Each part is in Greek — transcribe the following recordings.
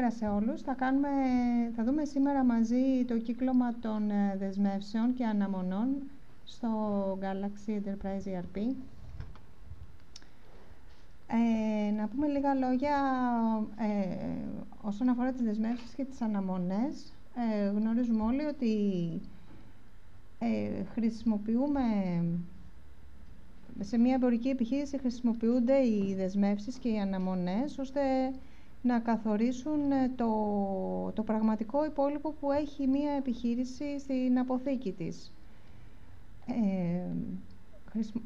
Καλησπέρα σε όλους. Θα δούμε σήμερα μαζί το κύκλωμα των δεσμεύσεων και αναμονών στο Galaxy Enterprise ERP. Να πούμε λίγα λόγια όσον αφορά τις δεσμεύσεις και τις αναμονές. Γνωρίζουμε όλοι ότι σε μια εμπορική επιχείρηση χρησιμοποιούνται οι δεσμεύσεις και οι αναμονές ώστε να καθορίσουν το πραγματικό υπόλοιπο που έχει μια επιχείρηση στην αποθήκη της.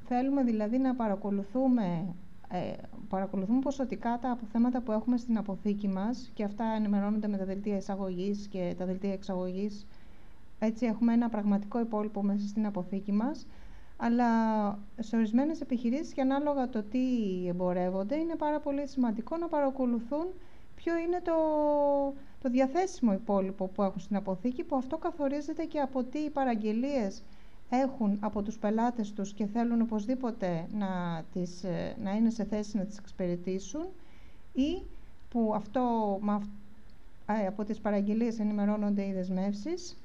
Θέλουμε δηλαδή να παρακολουθούμε ποσοτικά τα αποθέματα που έχουμε στην αποθήκη μας και αυτά ενημερώνονται με τα δελτία εισαγωγής και τα δελτία εξαγωγής. Έτσι έχουμε ένα πραγματικό υπόλοιπο μέσα στην αποθήκη μας. Αλλά σε ορισμένες επιχειρήσεις και ανάλογα το τι εμπορεύονται είναι πάρα πολύ σημαντικό να παρακολουθούν ποιο είναι το διαθέσιμο υπόλοιπο που έχουν στην αποθήκη, που αυτό καθορίζεται και από τι παραγγελίες έχουν από τους πελάτες τους και θέλουν οπωσδήποτε να είναι σε θέση να τις εξυπηρετήσουν, ή που από τις παραγγελίες ενημερώνονται οι δεσμεύσεις,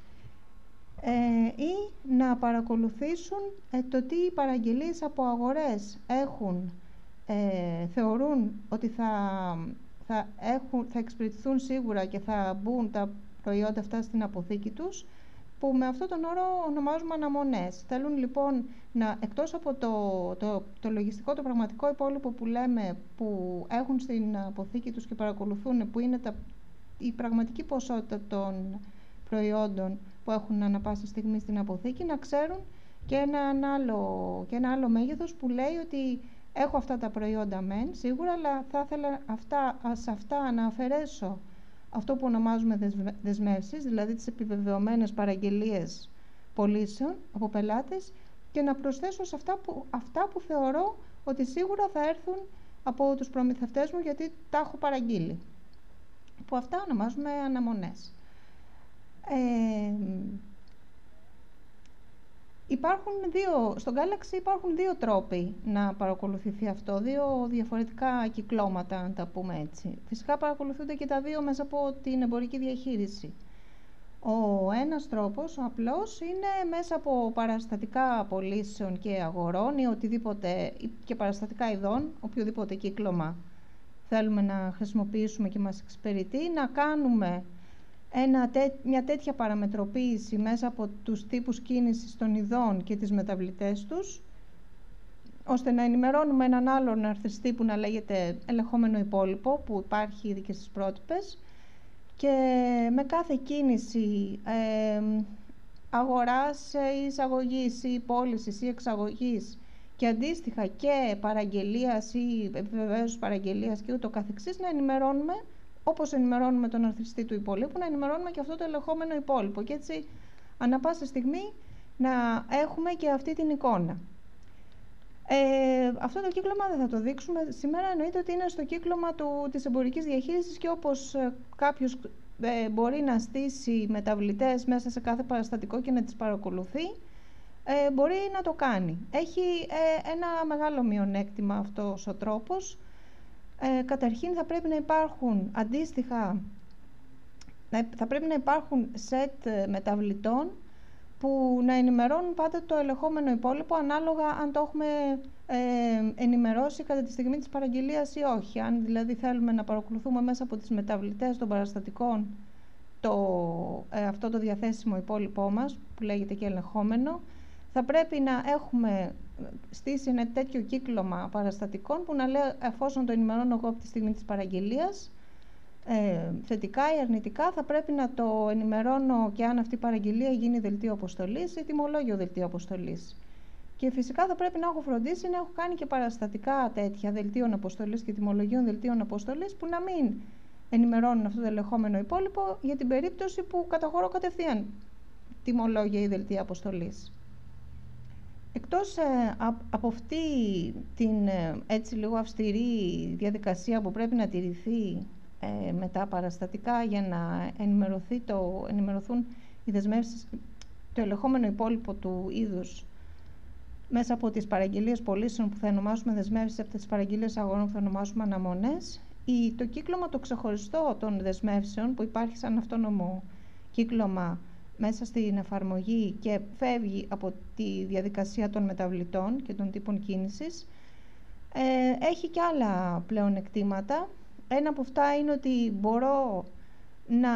ή να παρακολουθήσουν το τι οι παραγγελίες από αγορές θεωρούν ότι θα εξυπηρετηθούν σίγουρα και θα μπουν τα προϊόντα αυτά στην αποθήκη τους, που με αυτόν τον όρο ονομάζουμε αναμονές. Θέλουν λοιπόν εκτός από το λογιστικό, το πραγματικό υπόλοιπο που λέμε, που έχουν στην αποθήκη τους και παρακολουθούν, που είναι η πραγματική ποσότητα των προϊόντων που έχουν ανά πάσα στιγμή στην αποθήκη, να ξέρουν και ένα άλλο μέγεθος που λέει ότι έχω αυτά τα προϊόντα μεν σίγουρα, αλλά θα ήθελα σε αυτά να αφαιρέσω αυτό που ονομάζουμε δεσμεύσεις, δηλαδή τις επιβεβαιωμένες παραγγελίες πωλήσεων από πελάτες, και να προσθέσω σε αυτά που θεωρώ ότι σίγουρα θα έρθουν από τους προμηθευτές μου γιατί τα έχω παραγγείλει, που αυτά ονομάζουμε αναμονές. Στον Galaxy υπάρχουν δύο τρόποι να παρακολουθηθεί αυτό, δύο διαφορετικά κυκλώματα, αν τα πούμε έτσι. Φυσικά παρακολουθούνται και τα δύο μέσα από την εμπορική διαχείριση. Ο ένας τρόπος, ο απλός, είναι μέσα από παραστατικά πωλήσεων και αγορών ή οτιδήποτε, και παραστατικά ειδών, οποιοδήποτε κύκλωμα θέλουμε να χρησιμοποιήσουμε και μας εξυπηρετεί, να κάνουμε μια τέτοια παραμετροποίηση μέσα από τους τύπους κίνησης των ειδών και τις μεταβλητές τους, ώστε να ενημερώνουμε έναν άλλον αρθριστή που να λέγεται ελεγχόμενο υπόλοιπο, που υπάρχει ήδη και στις πρότυπες, και με κάθε κίνηση αγοράς ή εισαγωγής ή πώλησης ή εξαγωγής και αντίστοιχα και παραγγελίας ή επιβεβαίωσης παραγγελίας και ούτω καθεξής, να ενημερώνουμε, όπως ενημερώνουμε τον αρθριστή του υπολείπου, να ενημερώνουμε και αυτό το ελεγχόμενο υπόλοιπο, και έτσι ανά πάσα στιγμή να έχουμε και αυτή την εικόνα. Αυτό το κύκλωμα δεν θα το δείξουμε σήμερα, εννοείται ότι είναι στο κύκλωμα της εμπορικής διαχείρισης, και όπως κάποιος μπορεί να στήσει μεταβλητές μέσα σε κάθε παραστατικό και να τις παρακολουθεί, μπορεί να το κάνει. Έχει ένα μεγάλο μειονέκτημα αυτός ο τρόπος. Καταρχήν θα πρέπει να υπάρχουν σετ μεταβλητών που να ενημερώνουν πάντα το ελεγχόμενο υπόλοιπο, ανάλογα αν το έχουμε ενημερώσει κατά τη στιγμή της παραγγελίας ή όχι. Αν δηλαδή θέλουμε να παρακολουθούμε μέσα από τις μεταβλητές των παραστατικών αυτό το διαθέσιμο υπόλοιπό μας, που λέγεται και ελεγχόμενο, θα πρέπει να έχουμε στήσει ένα τέτοιο κύκλωμα παραστατικών που να λέει, εφόσον το ενημερώνω εγώ από τη στιγμή της παραγγελίας, θετικά ή αρνητικά, θα πρέπει να το ενημερώνω και αν αυτή η παραγγελία γίνει δελτίο αποστολής ή τιμολόγιο δελτίο αποστολής. Και φυσικά θα πρέπει να έχω φροντίσει να έχω κάνει και παραστατικά τέτοια δελτίων αποστολής και τιμολογίων δελτίων αποστολής, που να μην ενημερώνουν αυτό το ελεγχόμενο υπόλοιπο για την περίπτωση που καταχωρώ κατευθείαν τιμολόγια ή δελτία αποστολής. Εκτός από αυτή την έτσι λίγο αυστηρή διαδικασία που πρέπει να τηρηθεί με τα παραστατικά για να ενημερωθούν οι δεσμεύσεις, το ελεγχόμενο υπόλοιπο του είδους μέσα από τις παραγγελίες πωλήσεων που θα ονομάσουμε δεσμεύσεις, από τις παραγγελίες αγορών που θα ονομάσουμε αναμονές, Το κύκλωμα το ξεχωριστό των δεσμεύσεων που υπάρχει σαν αυτόνομο κύκλωμα μέσα στην εφαρμογή και φεύγει από τη διαδικασία των μεταβλητών και των τύπων κίνησης, έχει και άλλα πλεονεκτήματα. Ένα από αυτά είναι ότι μπορώ να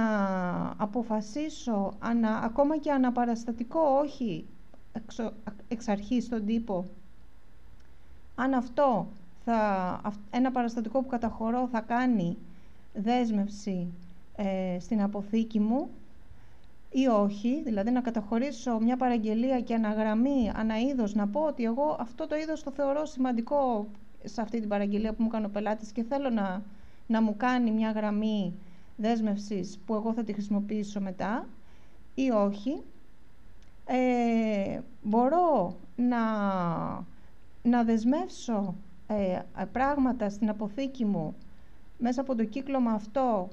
αποφασίσω ακόμα και αναπαραστατικό, όχι εξ αρχής στον τύπο, αν ένα παραστατικό που καταχωρώ θα κάνει δέσμευση στην αποθήκη μου ή όχι, δηλαδή να καταχωρήσω μια παραγγελία και αναγραμμή αναείδος, να πω ότι εγώ αυτό το είδος το θεωρώ σημαντικό σε αυτή την παραγγελία που μου κάνει ο πελάτης και θέλω να μου κάνει μια γραμμή δέσμευσης που εγώ θα τη χρησιμοποιήσω μετά ή όχι. Μπορώ να δεσμεύσω πράγματα στην αποθήκη μου μέσα από το κύκλωμα αυτό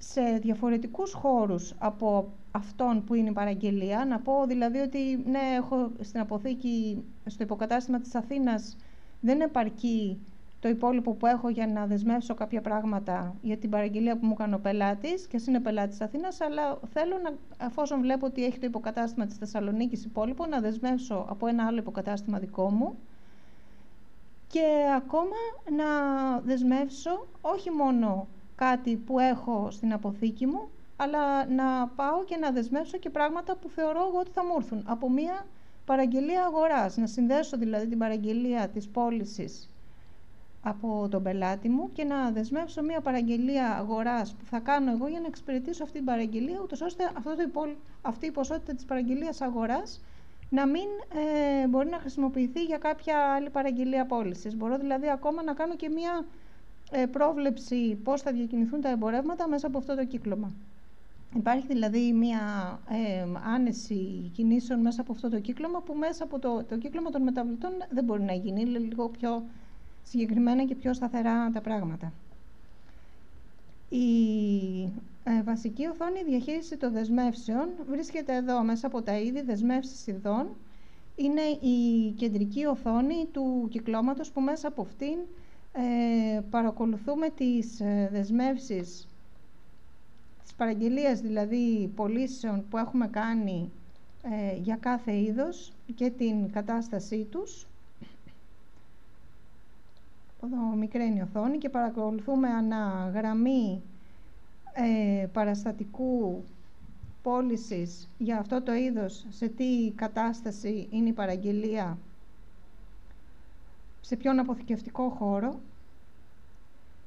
σε διαφορετικούς χώρους από αυτόν που είναι η παραγγελία. Να πω δηλαδή ότι ναι, έχω στην αποθήκη, στο υποκατάστημα της Αθήνας, δεν επαρκεί το υπόλοιπο που έχω για να δεσμεύσω κάποια πράγματα για την παραγγελία που μου έκανε ο πελάτης, και ας είναι πελάτης της Αθήνας, αλλά θέλω εφόσον βλέπω ότι έχει το υποκατάστημα της Θεσσαλονίκης υπόλοιπο, να δεσμεύσω από ένα άλλο υποκατάστημα δικό μου και ακόμα να δεσμεύσω όχι μόνο κάτι που έχω στην αποθήκη μου, αλλά να πάω και να δεσμεύσω και πράγματα που θεωρώ εγώ ότι θα μου έρθουν από μία παραγγελία αγοράς. Να συνδέσω δηλαδή την παραγγελία της πώλησης από τον πελάτη μου και να δεσμεύσω μία παραγγελία αγοράς που θα κάνω εγώ για να εξυπηρετήσω αυτή την παραγγελία, ούτως ώστε αυτή η ποσότητα της παραγγελίας αγοράς να μην μπορεί να χρησιμοποιηθεί για κάποια άλλη παραγγελία πώλησης. Μπορώ δηλαδή ακόμα να κάνω και μία πρόβλεψη πώς θα διακινηθούν τα εμπορεύματα μέσα από αυτό το κύκλωμα. Υπάρχει δηλαδή μία άνεση κινήσεων μέσα από αυτό το κύκλωμα που μέσα από το κύκλωμα των μεταβλητών δεν μπορεί να γίνει. Είναι λίγο πιο συγκεκριμένα και πιο σταθερά τα πράγματα. Η βασική οθόνη διαχείριση των δεσμεύσεων βρίσκεται εδώ μέσα από τα είδη δεσμεύσεις ειδών. Είναι η κεντρική οθόνη του κυκλώματος που μέσα από αυτήν παρακολουθούμε τις δεσμεύσεις, τις παραγγελίες δηλαδή πωλήσεων που έχουμε κάνει για κάθε είδος και την κατάστασή τους. Εδώ μικρή είναι η οθόνη και παρακολουθούμε αναγραμμή παραστατικού πώλησης για αυτό το είδος, σε τι κατάσταση είναι η παραγγελία, σε ποιον αποθηκευτικό χώρο,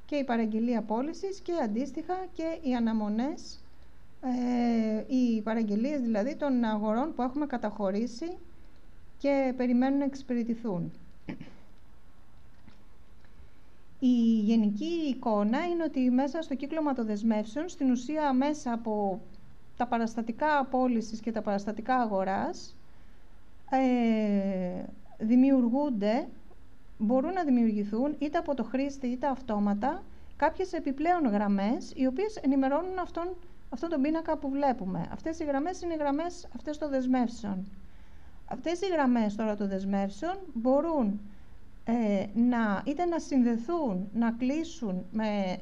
και η παραγγελία πώλησης και αντίστοιχα και οι αναμονές, οι παραγγελίες δηλαδή των αγορών που έχουμε καταχωρήσει και περιμένουν να εξυπηρετηθούν. Η γενική εικόνα είναι ότι μέσα στο κύκλωμα των δεσμεύσεων, στην ουσία μέσα από τα παραστατικά πώλησης και τα παραστατικά αγοράς, μπορούν να δημιουργηθούν είτε από το χρήστη είτε αυτόματα κάποιες επιπλέον γραμμές, οι οποίες ενημερώνουν αυτόν τον πίνακα που βλέπουμε. Αυτές οι γραμμές είναι οι γραμμές αυτές των δεσμεύσεων. Αυτές οι γραμμές τώρα των δεσμεύσεων μπορούν είτε να συνδεθούν, να κλείσουν με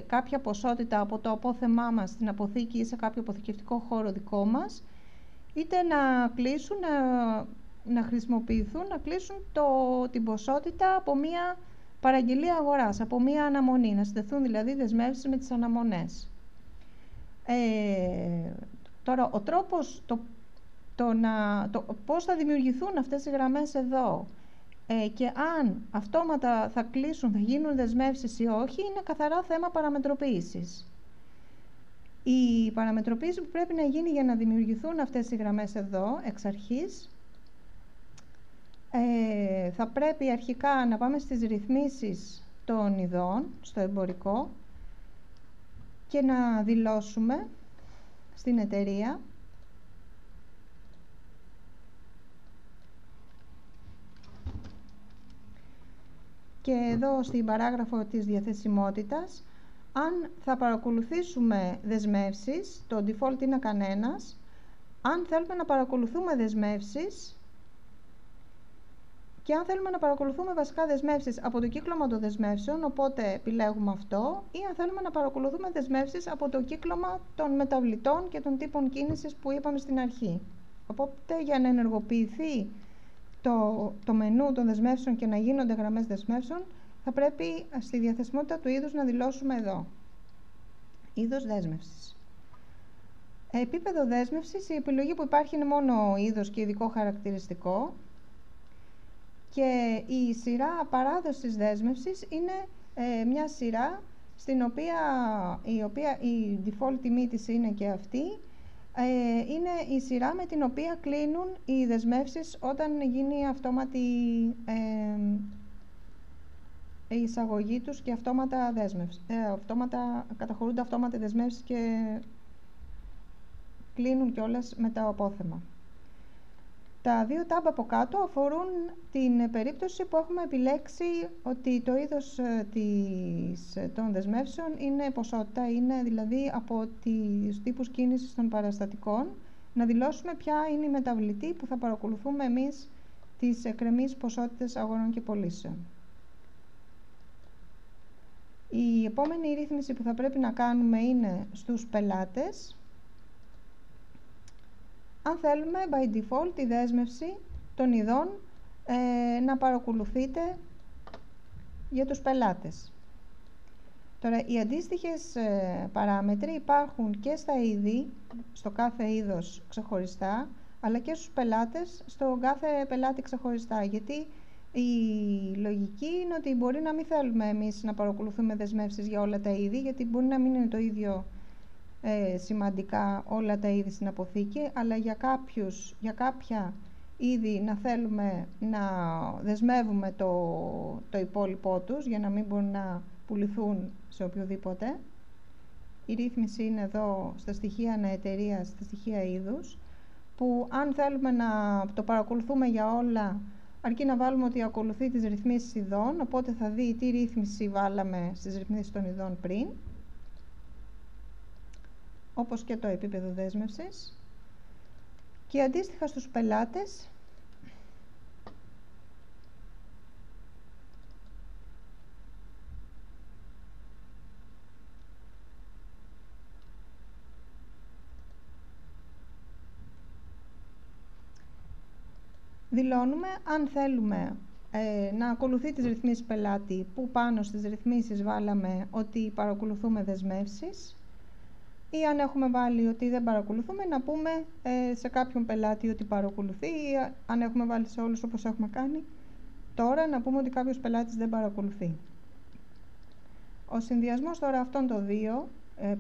κάποια ποσότητα από το απόθεμά μας στην αποθήκη ή σε κάποιο αποθηκευτικό χώρο δικό μας, είτε να κλείσουν, να χρησιμοποιηθούν, να κλείσουν την ποσότητα από μία παραγγελία αγοράς, από μία αναμονή, να συνδεθούν δηλαδή δεσμεύσεις με τις αναμονές. Τώρα, ο τρόπος, πώς θα δημιουργηθούν αυτές οι γραμμές εδώ και αν αυτόματα θα κλείσουν, θα γίνουν δεσμεύσεις ή όχι, είναι καθαρά θέμα παραμετροποίησης. Η παραμετροποίηση που πρέπει να γίνει για να δημιουργηθούν αυτές οι γραμμές εδώ, εξ αρχής, θα πρέπει αρχικά να πάμε στις ρυθμίσεις των ειδών, στο εμπορικό, και να δηλώσουμε στην εταιρεία και εδώ στην παράγραφο της διαθεσιμότητας, αν θα παρακολουθήσουμε δεσμεύσεις, το default είναι κανένας. Αν θέλουμε να παρακολουθούμε δεσμεύσεις Και αν θέλουμε να παρακολουθούμε βασικά δεσμεύσεις από το κύκλωμα των δεσμεύσεων, οπότε επιλέγουμε αυτό, ή αν θέλουμε να παρακολουθούμε δεσμεύσεις από το κύκλωμα των μεταβλητών και των τύπων κίνησης που είπαμε στην αρχή. Οπότε για να ενεργοποιηθεί το μενού των δεσμεύσεων και να γίνονται γραμμές δεσμεύσεων, θα πρέπει στη διαθεσιμότητα του είδους να δηλώσουμε εδώ. Είδος δέσμευσης. Επίπεδο δέσμευσης, η επιλογή που υπάρχει είναι μόνο είδος και ειδικό χαρακτηριστικό. Και η σειρά παράδοσης δέσμευσης είναι μια σειρά στην οποία η default τιμή της είναι και αυτή. Είναι η σειρά με την οποία κλείνουν οι δεσμεύσεις όταν γίνει αυτόματη η εισαγωγή τους και αυτόματα καταχωρούνται αυτόματα δεσμεύσεις και κλείνουν κιόλας με το απόθεμα. Τα δύο tab από κάτω αφορούν την περίπτωση που έχουμε επιλέξει ότι το είδος των δεσμεύσεων είναι ποσότητα, είναι δηλαδή από τους τύπους κίνησης των παραστατικών, να δηλώσουμε ποια είναι η μεταβλητή που θα παρακολουθούμε εμείς τις εκκρεμείς ποσότητες αγορών και πωλήσεων. Η επόμενη ρύθμιση που θα πρέπει να κάνουμε είναι στους πελάτες. Αν θέλουμε by default τη δέσμευση των ειδών να παρακολουθείτε για τους πελάτες. Τώρα, οι αντίστοιχες παράμετροι υπάρχουν και στα είδη, στο κάθε είδος ξεχωριστά, αλλά και στους πελάτες, στο κάθε πελάτη ξεχωριστά, γιατί η λογική είναι ότι μπορεί να μην θέλουμε εμείς να παρακολουθούμε δεσμεύσεις για όλα τα είδη, γιατί μπορεί να μην είναι το ίδιο σημαντικά όλα τα είδη στην αποθήκη, αλλά για κάποια είδη να θέλουμε να δεσμεύουμε το υπόλοιπό τους για να μην μπορούν να πουληθούν σε οποιοδήποτε. Η ρύθμιση είναι εδώ στα στοιχεία αναεταιρείας, στα στοιχεία είδους, που αν θέλουμε να το παρακολουθούμε για όλα, αρκεί να βάλουμε ότι ακολουθεί τις ρυθμίσεις ειδών, οπότε θα δει τι ρύθμιση βάλαμε στις ρυθμίσεις των ειδών πριν, όπως και το επίπεδο δέσμευσης. Και αντίστοιχα στους πελάτες, δηλώνουμε αν θέλουμε να ακολουθεί τις ρυθμίσεις πελάτη, που πάνω στις ρυθμίσεις βάλαμε ότι παρακολουθούμε δεσμεύσεις, ή αν έχουμε βάλει ότι δεν παρακολουθούμε, να πούμε σε κάποιον πελάτη ότι παρακολουθεί, ή αν έχουμε βάλει σε όλους όπως έχουμε κάνει τώρα, να πούμε ότι κάποιος πελάτης δεν παρακολουθεί. Ο συνδυασμός τώρα αυτών των δύο,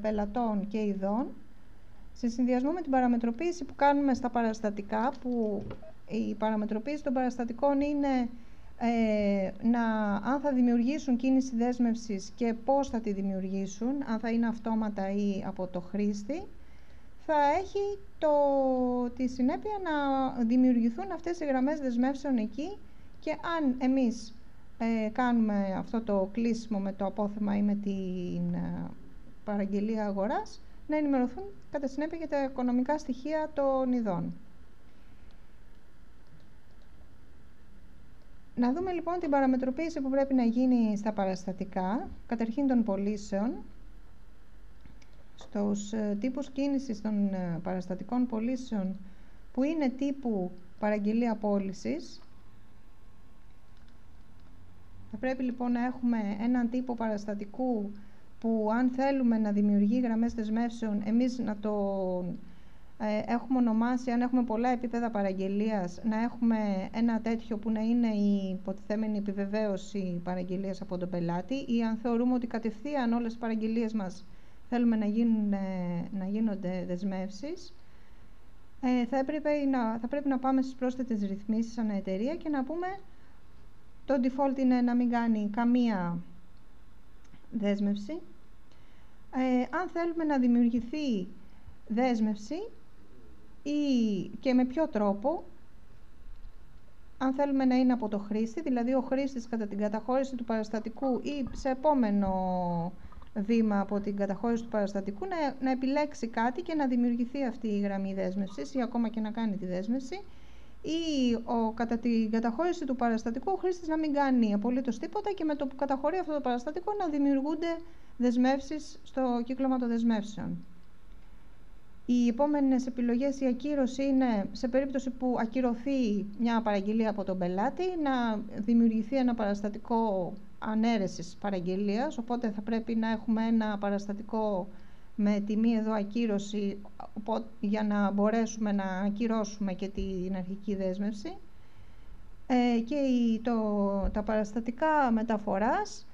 πελατών και ειδών, σε συνδυασμό με την παραμετροποίηση που κάνουμε στα παραστατικά, που η παραμετροποίηση των παραστατικών είναι αν θα δημιουργήσουν κίνηση δέσμευσης και πώς θα τη δημιουργήσουν, αν θα είναι αυτόματα ή από το χρήστη, θα έχει τη συνέπεια να δημιουργηθούν αυτές οι γραμμές δεσμεύσεων εκεί, και αν εμείς κάνουμε αυτό το κλείσιμο με το απόθεμα ή με την παραγγελία αγοράς, να ενημερωθούν κατά συνέπεια για τα οικονομικά στοιχεία των ειδών. Να δούμε λοιπόν την παραμετροποίηση που πρέπει να γίνει στα παραστατικά, καταρχήν των πωλήσεων. Στους τύπους κίνησης των παραστατικών πωλήσεων, που είναι τύπου παραγγελία πώλησης, θα πρέπει λοιπόν να έχουμε έναν τύπο παραστατικού που αν θέλουμε να δημιουργεί γραμμές δεσμεύσεων, εμείς να το έχουμε ονομάσει, αν έχουμε πολλά επίπεδα παραγγελίας, να έχουμε ένα τέτοιο που να είναι η υποτιθέμενη επιβεβαίωση παραγγελίας από τον πελάτη, ή αν θεωρούμε ότι κατευθείαν όλες τις παραγγελίες μας θέλουμε να γίνονται δεσμεύσεις, θα πρέπει να πάμε στις πρόσθετες ρυθμίσεις ανά εταιρεία και να πούμε το default είναι να μην κάνει καμία δέσμευση. Αν θέλουμε να δημιουργηθεί δέσμευση και με ποιο τρόπο, αν θέλουμε να είναι από το χρήστη, δηλαδή ο χρήστης κατά την καταχώρηση του παραστατικού ή σε επόμενο βήμα από την καταχώρηση του παραστατικού να επιλέξει κάτι και να δημιουργηθεί αυτή η γραμμή δέσμευσης, ή ακόμα και να κάνει τη δέσμευση, ή κατά την καταχώρηση του παραστατικού ο χρήστης να μην κάνει απολύτως τίποτα και με το που καταχωρεί αυτό το παραστατικό να δημιουργούνται δεσμεύσεις στο κύκλωμα των δεσμεύσεων. Οι επόμενες επιλογές, η ακύρωση, είναι σε περίπτωση που ακυρωθεί μια παραγγελία από τον πελάτη, να δημιουργηθεί ένα παραστατικό ανέρεσης παραγγελίας, οπότε θα πρέπει να έχουμε ένα παραστατικό με τιμή εδώ ακύρωση για να μπορέσουμε να ακυρώσουμε και την αρχική δέσμευση. Και τα παραστατικά μεταφοράς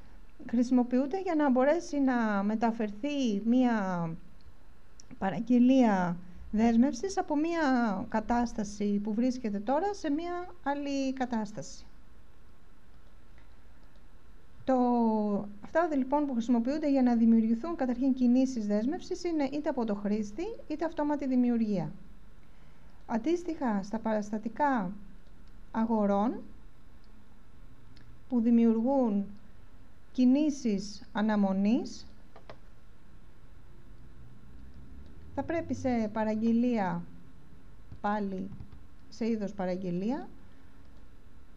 χρησιμοποιούνται για να μπορέσει να μεταφερθεί μία παραγγελία δέσμευσης από μία κατάσταση που βρίσκεται τώρα σε μία άλλη κατάσταση. Αυτά λοιπόν που χρησιμοποιούνται για να δημιουργηθούν καταρχήν κινήσεις δέσμευσης είναι είτε από το χρήστη είτε αυτόματη δημιουργία. Αντίστοιχα στα παραστατικά αγορών που δημιουργούν κινήσεις αναμονής, θα πρέπει σε παραγγελία, πάλι σε είδος παραγγελία,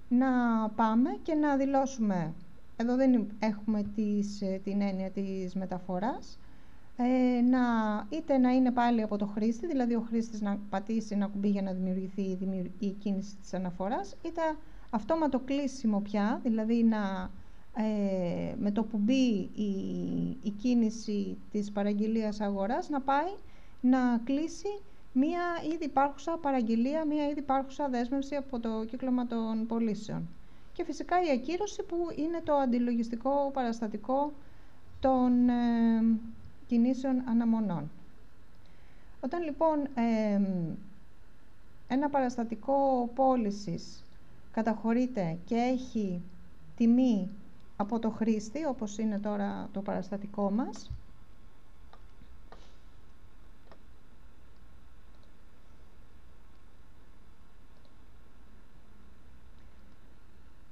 να πάμε και να δηλώσουμε. Εδώ δεν έχουμε την έννοια της μεταφοράς, είτε να είναι πάλι από το χρήστη, δηλαδή ο χρήστης να πατήσει ένα κουμπί για να δημιουργηθεί η κίνηση της αναφοράς, είτε αυτόματο κλείσιμο πια, δηλαδή με το που μπει η κίνηση της παραγγελίας αγοράς να πάει να κλείσει μία ήδη υπάρχουσα παραγγελία, μία ήδη υπάρχουσα δέσμευση από το κύκλωμα των πωλήσεων. Και φυσικά η ακύρωση που είναι το αντιλογιστικό παραστατικό των κινήσεων αναμονών. Όταν λοιπόν ένα παραστατικό πώλησης καταχωρείται και έχει τιμή από το χρήστη, όπως είναι τώρα το παραστατικό μας,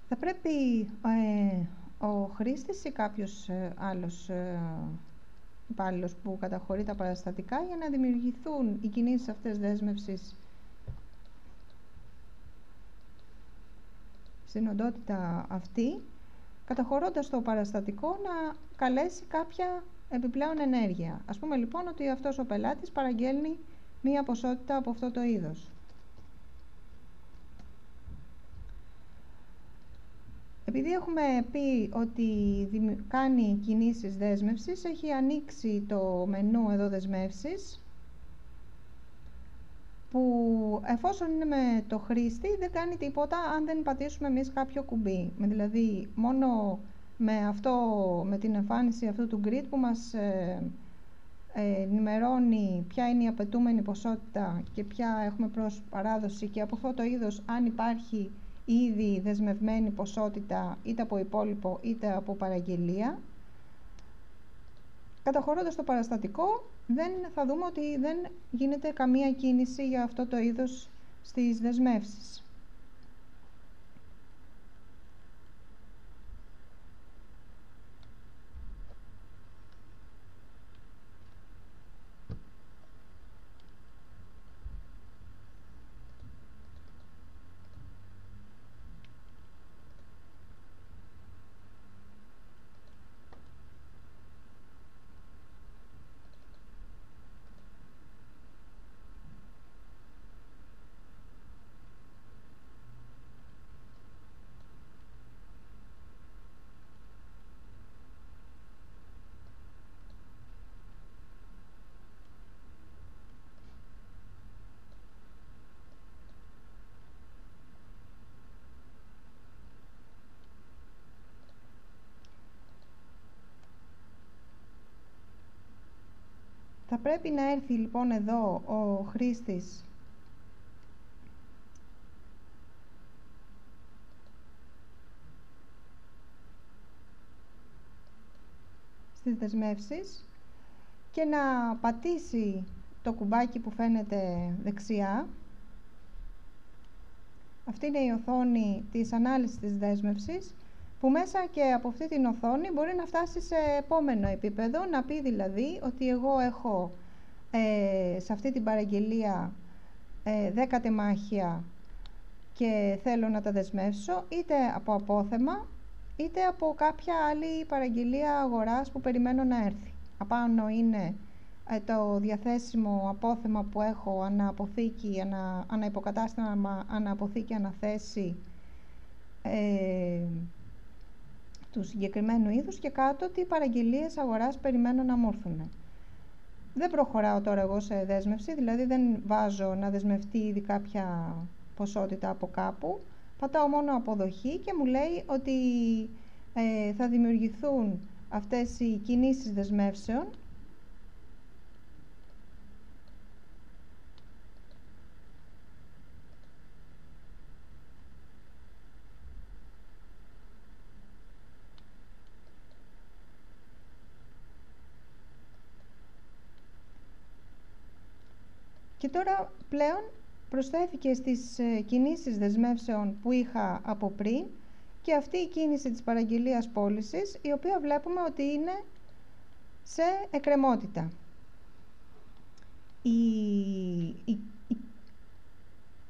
θα πρέπει ο χρήστης ή κάποιος άλλος υπάλληλος που καταχωρεί τα παραστατικά, για να δημιουργηθούν οι κινήσεις αυτές δέσμευσης στην οντότητα αυτή, καταχωρώντας το παραστατικό να καλέσει κάποια επιπλέον ενέργεια. Ας πούμε λοιπόν ότι αυτός ο πελάτης παραγγέλνει μία ποσότητα από αυτό το είδος. Επειδή έχουμε πει ότι κάνει κινήσεις δέσμευσης, έχει ανοίξει το μενού εδώ δεσμεύσεις, που εφόσον είναι με το χρήστη δεν κάνει τίποτα αν δεν πατήσουμε εμείς κάποιο κουμπί. Δηλαδή μόνο με την εμφάνιση αυτού του grid που μας ενημερώνει ποια είναι η απαιτούμενη ποσότητα και ποια έχουμε προς παράδοση, και από αυτό το είδος αν υπάρχει ήδη δεσμευμένη ποσότητα είτε από υπόλοιπο είτε από παραγγελία, καταχωρώντας το παραστατικό θα δούμε ότι δεν γίνεται καμία κίνηση για αυτό το είδος στις δεσμεύσεις. Θα πρέπει να έρθει λοιπόν εδώ ο χρήστης στις δεσμεύσεις και να πατήσει το κουμπάκι που φαίνεται δεξιά. Αυτή είναι η οθόνη της ανάλυσης της δέσμευσης, που μέσα και από αυτή την οθόνη μπορεί να φτάσει σε επόμενο επίπεδο, να πει δηλαδή ότι εγώ έχω σε αυτή την παραγγελία 10 τεμάχια και θέλω να τα δεσμεύσω είτε από απόθεμα είτε από κάποια άλλη παραγγελία αγοράς που περιμένω να έρθει. Απάνω είναι το διαθέσιμο απόθεμα που έχω αναποθήκη, αναυποκατάστημα, αναποθήκη, αναθέσει του συγκεκριμένου είδους και κάτω τι παραγγελίες αγοράς περιμένω να μου έρθουν. Δεν προχωράω τώρα εγώ σε δέσμευση, δηλαδή δεν βάζω να δεσμευτεί ήδη κάποια ποσότητα από κάπου. Πατάω μόνο αποδοχή και μου λέει ότι θα δημιουργηθούν αυτές οι κινήσεις δεσμεύσεων και τώρα πλέον προσθέθηκε στις κινήσεις δεσμεύσεων που είχα από πριν και αυτή η κίνηση της παραγγελίας πώλησης, η οποία βλέπουμε ότι είναι σε εκκρεμότητα.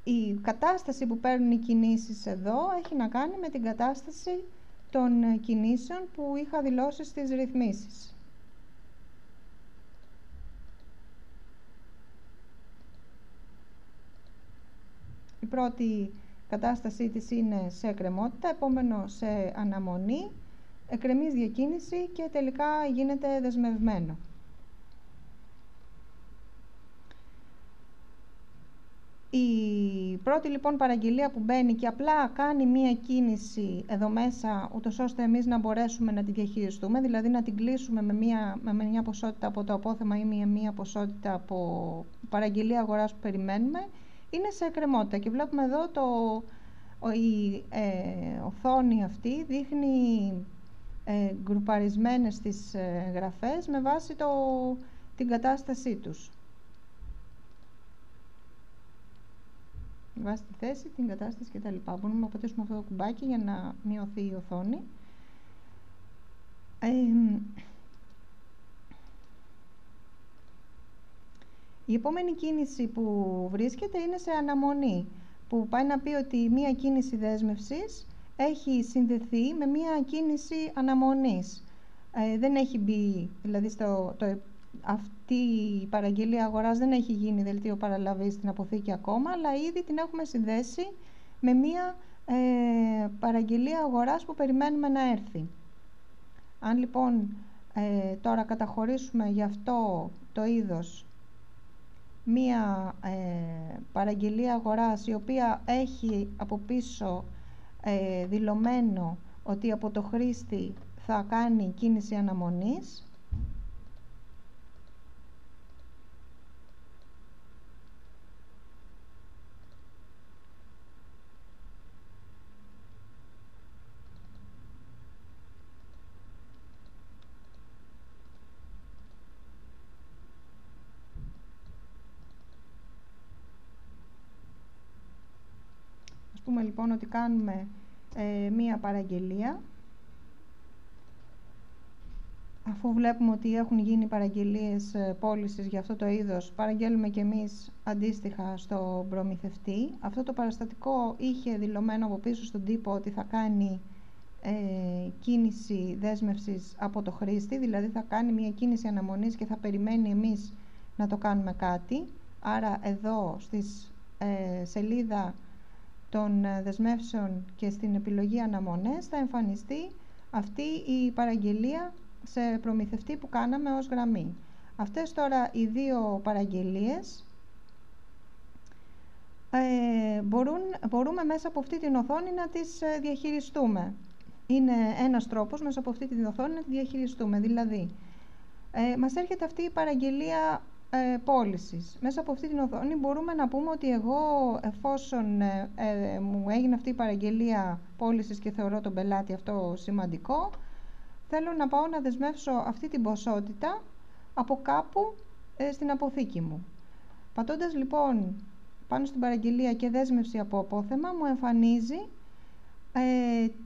Η κατάσταση που παίρνουν οι κινήσεις εδώ έχει να κάνει με την κατάσταση των κινήσεων που είχα δηλώσει στις ρυθμίσεις. Η πρώτη κατάστασή της είναι σε εκκρεμότητα, επόμενο σε αναμονή, εκκρεμής διακίνηση και τελικά γίνεται δεσμευμένο. Η πρώτη λοιπόν παραγγελία που μπαίνει και απλά κάνει μία κίνηση εδώ μέσα, ούτως ώστε εμείς να μπορέσουμε να τη διαχειριστούμε, δηλαδή να την κλείσουμε με μια ποσότητα από το απόθεμα ή μία ποσότητα από παραγγελία αγοράς που περιμένουμε, είναι σε εκκρεμότητα και βλέπουμε εδώ η οθόνη αυτή δείχνει γκρουπαρισμένες τις γραφές με βάση την κατάστασή τους. Με βάση τη θέση, την κατάσταση κτλ. Μπορούμε να πατήσουμε αυτό το κουμπάκι για να μειωθεί η οθόνη. Η επόμενη κίνηση που βρίσκεται είναι σε αναμονή, που πάει να πει ότι μία κίνηση δέσμευσης έχει συνδεθεί με μία κίνηση αναμονής. Δεν έχει μπει, δηλαδή αυτή η παραγγελία αγοράς δεν έχει γίνει δελτίο παραλαβής στην αποθήκη ακόμα, αλλά ήδη την έχουμε συνδέσει με μία παραγγελία αγοράς που περιμένουμε να έρθει. Αν λοιπόν τώρα καταχωρήσουμε γι' αυτό το είδος μία παραγγελία αγοράς η οποία έχει από πίσω δηλωμένο ότι από το χρήστη θα κάνει κίνηση αναμονής, πούμε λοιπόν ότι κάνουμε μία παραγγελία, αφού βλέπουμε ότι έχουν γίνει παραγγελίες πώλησης για αυτό το είδος, παραγγέλνουμε και εμείς αντίστοιχα στο προμηθευτή. Αυτό το παραστατικό είχε δηλωμένο από πίσω στον τύπο ότι θα κάνει κίνηση δέσμευσης από το χρήστη, δηλαδή θα κάνει μία κίνηση αναμονής και θα περιμένει εμείς να το κάνουμε κάτι. Άρα εδώ στη σελίδα των δεσμεύσεων και στην επιλογή αναμονές θα εμφανιστεί αυτή η παραγγελία σε προμηθευτή που κάναμε ως γραμμή. Αυτές τώρα οι δύο παραγγελίες μπορούμε μέσα από αυτή την οθόνη να τις διαχειριστούμε. Είναι ένας τρόπος μέσα από αυτή την οθόνη να τη διαχειριστούμε. Δηλαδή, μας έρχεται αυτή η παραγγελία πώλησης. Μέσα από αυτή την οθόνη μπορούμε να πούμε ότι εγώ, εφόσον μου έγινε αυτή η παραγγελία πώλησης και θεωρώ τον πελάτη αυτό σημαντικό, θέλω να πάω να δεσμεύσω αυτή την ποσότητα από κάπου στην αποθήκη μου. Πατώντας λοιπόν πάνω στην παραγγελία και δέσμευση από απόθεμα, μου εμφανίζει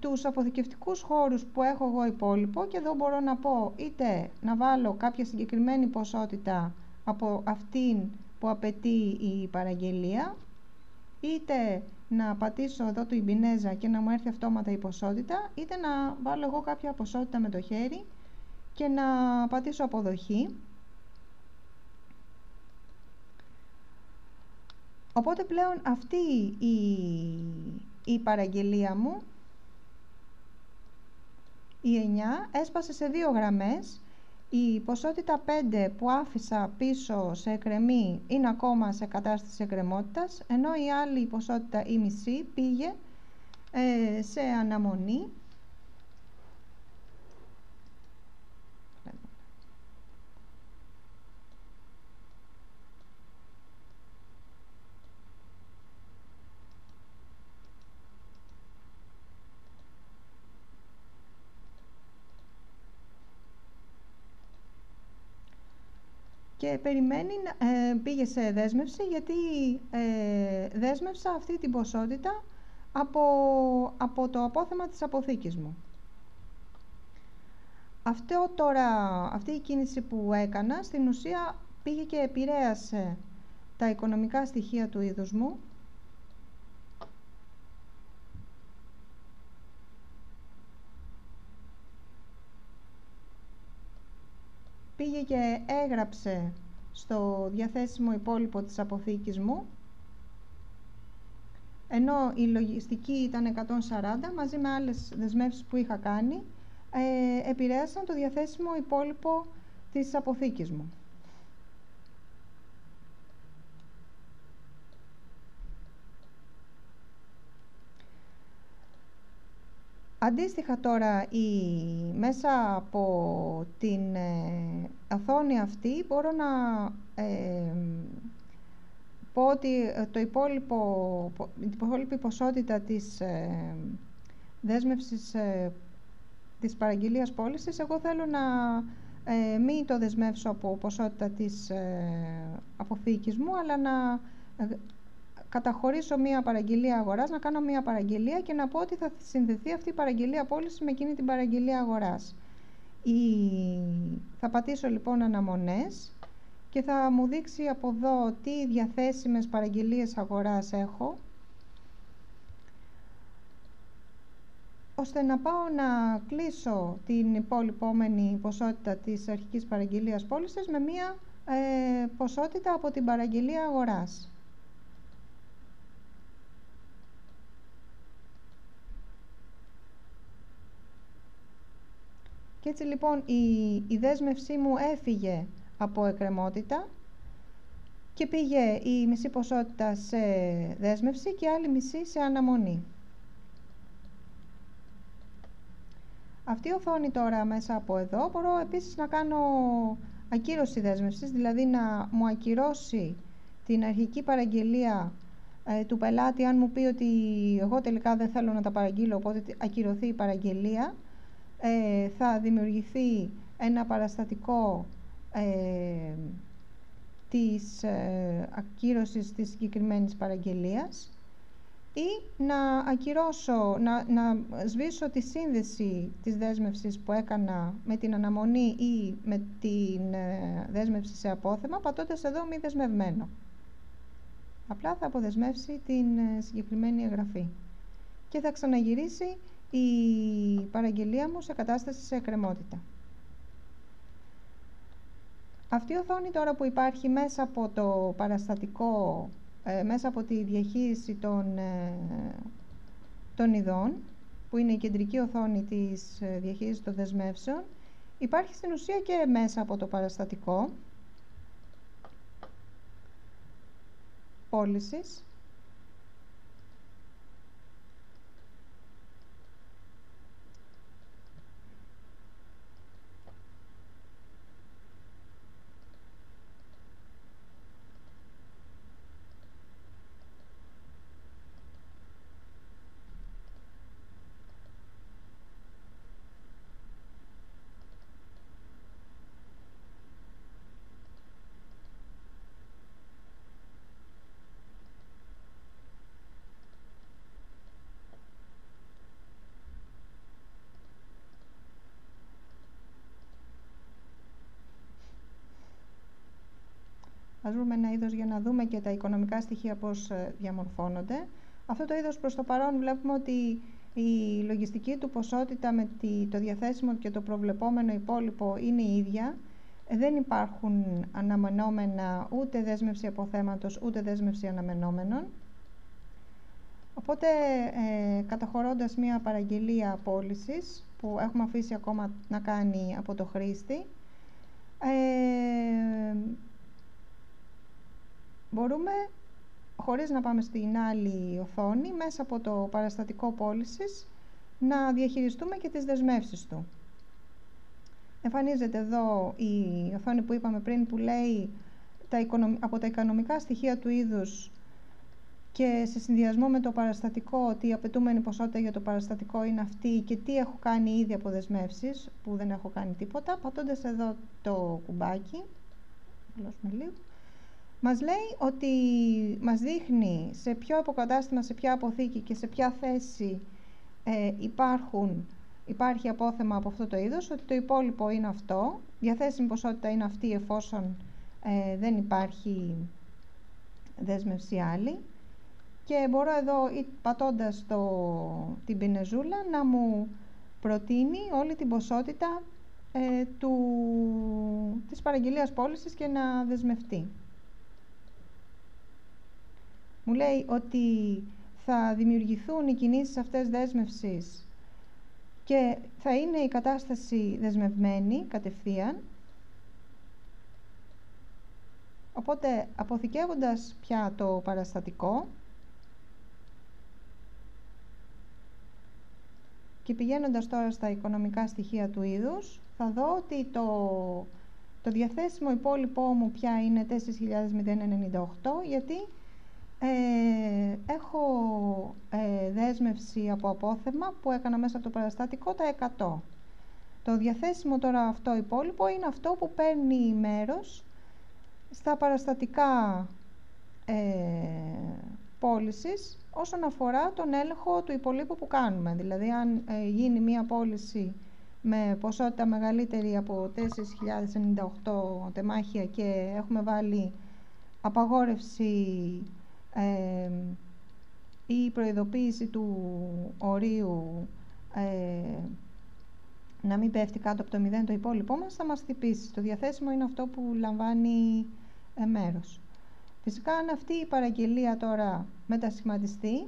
τους αποθηκευτικούς χώρους που έχω εγώ υπόλοιπο και εδώ μπορώ να πω είτε να βάλω κάποια συγκεκριμένη ποσότητα από αυτήν που απαιτεί η παραγγελία, είτε να πατήσω εδώ το Ιμπινέζα και να μου έρθει αυτόματα η ποσότητα, είτε να βάλω εγώ κάποια ποσότητα με το χέρι και να πατήσω αποδοχή. Οπότε πλέον αυτή η παραγγελία μου, η 9, έσπασε σε 2 γραμμές. Η ποσότητα 5 που άφησα πίσω σε εκρεμή είναι ακόμα σε κατάσταση εκκρεμότητας, ενώ η άλλη ποσότητα, η μισή, πήγε σε αναμονή. Και περιμένει, πήγε σε δέσμευση, γιατί δέσμευσα αυτή την ποσότητα από το απόθεμα της αποθήκης μου. Αυτή η κίνηση που έκανα, στην ουσία πήγε και επηρέασε τα οικονομικά στοιχεία του είδους μου. Πήγε και έγραψε στο διαθέσιμο υπόλοιπο της αποθήκης μου, ενώ η λογιστική ήταν 140, μαζί με άλλες δεσμεύσεις που είχα κάνει, επηρέασαν το διαθέσιμο υπόλοιπο της αποθήκης μου. Αντίστοιχα τώρα, μέσα από την οθόνη αυτή μπορώ να πω ότι η υπόλοιπη ποσότητα της δέσμευσης της παραγγελίας πώλησης, εγώ θέλω να μην το δεσμεύσω από ποσότητα της αποθήκης μου, αλλά να καταχωρήσω μία παραγγελία αγοράς, να κάνω μία παραγγελία και να πω ότι θα συνδεθεί αυτή η παραγγελία πώληση με εκείνη την παραγγελία αγοράς. Θα πατήσω λοιπόν αναμονές και θα μου δείξει από εδώ τι διαθέσιμες παραγγελίες αγοράς έχω, ώστε να πάω να κλείσω την υπόλοιπόμενη ποσότητα της αρχικής παραγγελίας πώλησης με μία ποσότητα από την παραγγελία αγοράς. Και έτσι λοιπόν η δέσμευσή μου έφυγε από εκκρεμότητα και πήγε η μισή ποσότητα σε δέσμευση και άλλη μισή σε αναμονή. Αυτή η οθόνη τώρα, μέσα από εδώ, μπορώ επίσης να κάνω ακύρωση δέσμευσης, δηλαδή να μου ακυρώσει την αρχική παραγγελία του πελάτη, αν μου πει ότι εγώ τελικά δεν θέλω να τα παραγγείλω, οπότε ακυρωθεί η παραγγελία. Θα δημιουργηθεί ένα παραστατικό της ακύρωσης της συγκεκριμένης παραγγελίας, ή να ακυρώσω, να σβήσω τη σύνδεση της δέσμευσης που έκανα με την αναμονή ή με την δέσμευση σε απόθεμα, πατώντας εδώ μη δεσμευμένο. Απλά θα αποδεσμεύσει την συγκεκριμένη εγγραφή και θα ξαναγυρίσει η παραγγελία μου σε κατάσταση σε εκκρεμότητα. Αυτή η οθόνη τώρα που υπάρχει μέσα από το παραστατικό, μέσα από τη διαχείριση των ειδών, που είναι η κεντρική οθόνη της διαχείρισης των δεσμεύσεων, υπάρχει στην ουσία και μέσα από το παραστατικό πώλησης. Ας βρούμε ένα είδος για να δούμε και τα οικονομικά στοιχεία πώς διαμορφώνονται. Αυτό το είδος προς το παρόν βλέπουμε ότι η λογιστική του ποσότητα με το διαθέσιμο και το προβλεπόμενο υπόλοιπο είναι η ίδια. Δεν υπάρχουν αναμενόμενα ούτε δέσμευση αποθέματος ούτε δέσμευση αναμενόμενων. Οπότε καταχωρώντας μία παραγγελία πώλησης που έχουμε αφήσει ακόμα να κάνει από το χρήστη, μπορούμε, χωρίς να πάμε στην άλλη οθόνη, μέσα από το παραστατικό πώλησης να διαχειριστούμε και τις δεσμεύσεις του. Εμφανίζεται εδώ η οθόνη που είπαμε πριν, που λέει από τα οικονομικά στοιχεία του είδους και σε συνδυασμό με το παραστατικό, ότι η απαιτούμενη ποσότητα για το παραστατικό είναι αυτή και τι έχω κάνει ήδη από δεσμεύσεις, που δεν έχω κάνει τίποτα. Πατώντας εδώ το κουμπάκι, μας λέει ότι μας δείχνει σε ποιο αποκατάστημα, σε ποια αποθήκη και σε ποια θέση υπάρχει απόθεμα από αυτό το είδος, ότι το υπόλοιπο είναι αυτό, διαθέσιμη ποσότητα είναι αυτή εφόσον δεν υπάρχει δέσμευση άλλη. Και μπορώ εδώ, πατώντας την πινεζούλα, να μου προτείνει όλη την ποσότητα της παραγγελίας πώλησης και να δεσμευτεί. Μου λέει ότι θα δημιουργηθούν οι κινήσεις αυτές δέσμευσης και θα είναι η κατάσταση δεσμευμένη κατευθείαν. Οπότε, αποθηκεύοντας πια το παραστατικό και πηγαίνοντας τώρα στα οικονομικά στοιχεία του είδους, θα δω ότι το διαθέσιμο υπόλοιπό μου πια είναι 4.098, γιατί έχω δέσμευση από απόθεμα που έκανα μέσα από το παραστατικό τα 100. Το διαθέσιμο τώρα αυτό υπόλοιπο είναι αυτό που παίρνει μέρος στα παραστατικά πώλησης όσον αφορά τον έλεγχο του υπολείπου που κάνουμε. Δηλαδή, αν γίνει μία πώληση με ποσότητα μεγαλύτερη από 4.098 τεμάχια και έχουμε βάλει απαγόρευση ή προειδοποίηση του ορίου να μην πέφτει κάτω από το 0 το υπόλοιπό μας, θα μας χτυπήσει. Το διαθέσιμο είναι αυτό που λαμβάνει μέρος. Φυσικά, αν αυτή η παραγγελία τώρα μετασχηματιστεί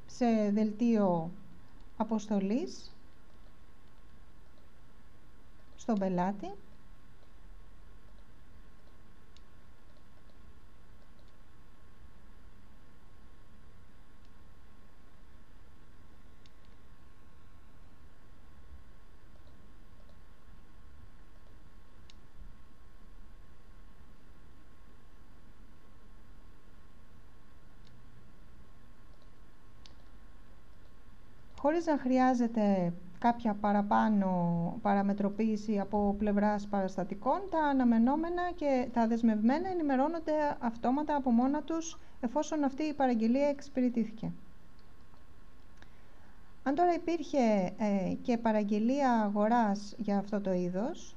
σε δελτίο αποστολής στον πελάτη, χωρίς να χρειάζεται κάποια παραπάνω παραμετροποίηση από πλευράς παραστατικών, τα αναμενόμενα και τα δεσμευμένα ενημερώνονται αυτόματα από μόνα τους, εφόσον αυτή η παραγγελία εξυπηρετήθηκε. Αν τώρα υπήρχε και παραγγελία αγοράς για αυτό το είδος,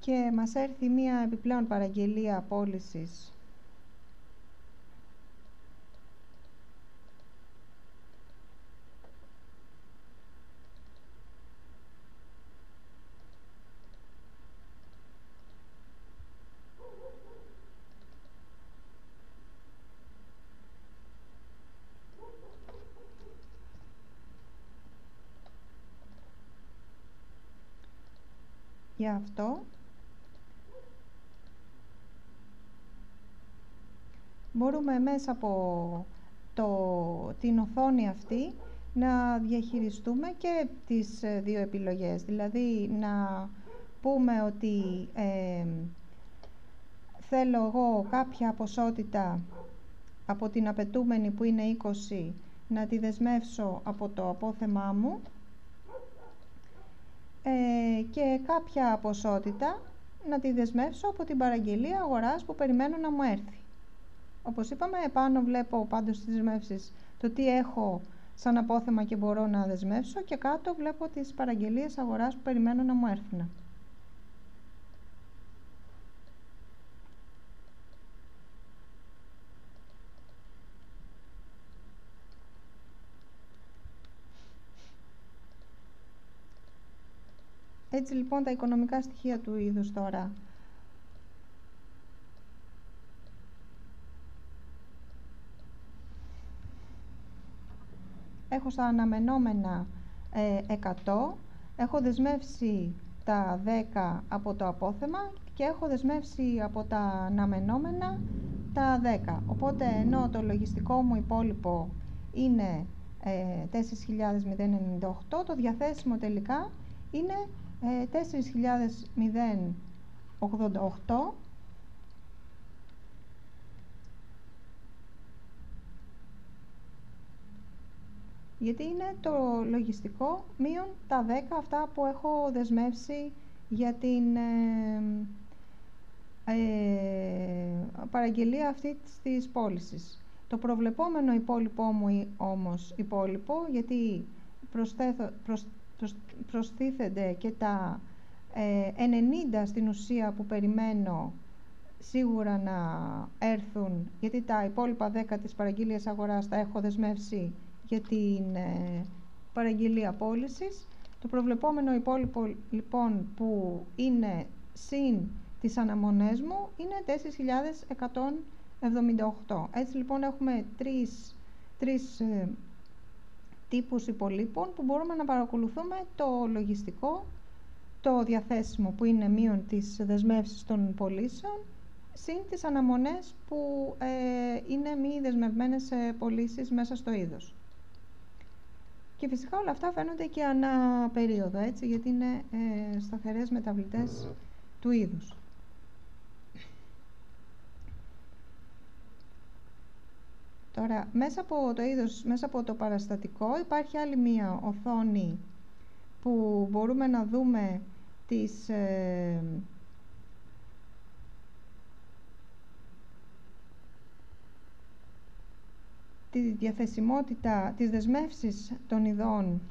και μας έρθει μία επιπλέον παραγγελία πώλησης Γι' αυτό μπορούμε μέσα από την οθόνη αυτή να διαχειριστούμε και τις δύο επιλογές. Δηλαδή να πούμε ότι θέλω εγώ κάποια ποσότητα από την απαιτούμενη που είναι 20 να τη δεσμεύσω από το απόθεμά μου και κάποια ποσότητα να τη δεσμεύσω από την παραγγελία αγοράς που περιμένω να μου έρθει. Όπως είπαμε, επάνω βλέπω πάντως στις δεσμεύσεις το τι έχω σαν απόθεμα και μπορώ να δεσμεύσω και κάτω βλέπω τις παραγγελίες αγοράς που περιμένω να μου έρθουν. Έτσι λοιπόν τα οικονομικά στοιχεία του είδους τώρα. Έχω στα αναμενόμενα 100, έχω δεσμεύσει τα 10 από το απόθεμα και έχω δεσμεύσει από τα αναμενόμενα τα 10. Οπότε ενώ το λογιστικό μου υπόλοιπο είναι 4.098, το διαθέσιμο τελικά είναι 4.088, γιατί είναι το λογιστικό μείον τα 10 αυτά που έχω δεσμεύσει για την παραγγελία αυτή της πώλησης. Το προβλεπόμενο υπόλοιπό μου όμως υπόλοιπο, γιατί προστίθενται και τα 90 στην ουσία που περιμένω σίγουρα να έρθουν, γιατί τα υπόλοιπα 10 της παραγγελίας αγοράς τα έχω δεσμεύσει για την παραγγελία πώλησης. Το προβλεπόμενο υπόλοιπο λοιπόν που είναι συν τις αναμονές μου είναι 4.178. Έτσι λοιπόν έχουμε τρεις τύπους υπολείπων που μπορούμε να παρακολουθούμε το λογιστικό, το διαθέσιμο που είναι μείον τις δεσμεύσεις των πωλήσεων, συν τις αναμονές που είναι μη δεσμευμένες πωλήσεις μέσα στο είδος. Και φυσικά όλα αυτά φαίνονται και ανά περίοδο, έτσι, γιατί είναι σταθερές μεταβλητές του είδους. Τώρα, μέσα από το είδος, μέσα από το παραστατικό υπάρχει άλλη μία οθόνη που μπορούμε να δούμε τη διαθεσιμότητα, τις δεσμεύσεις των ειδών,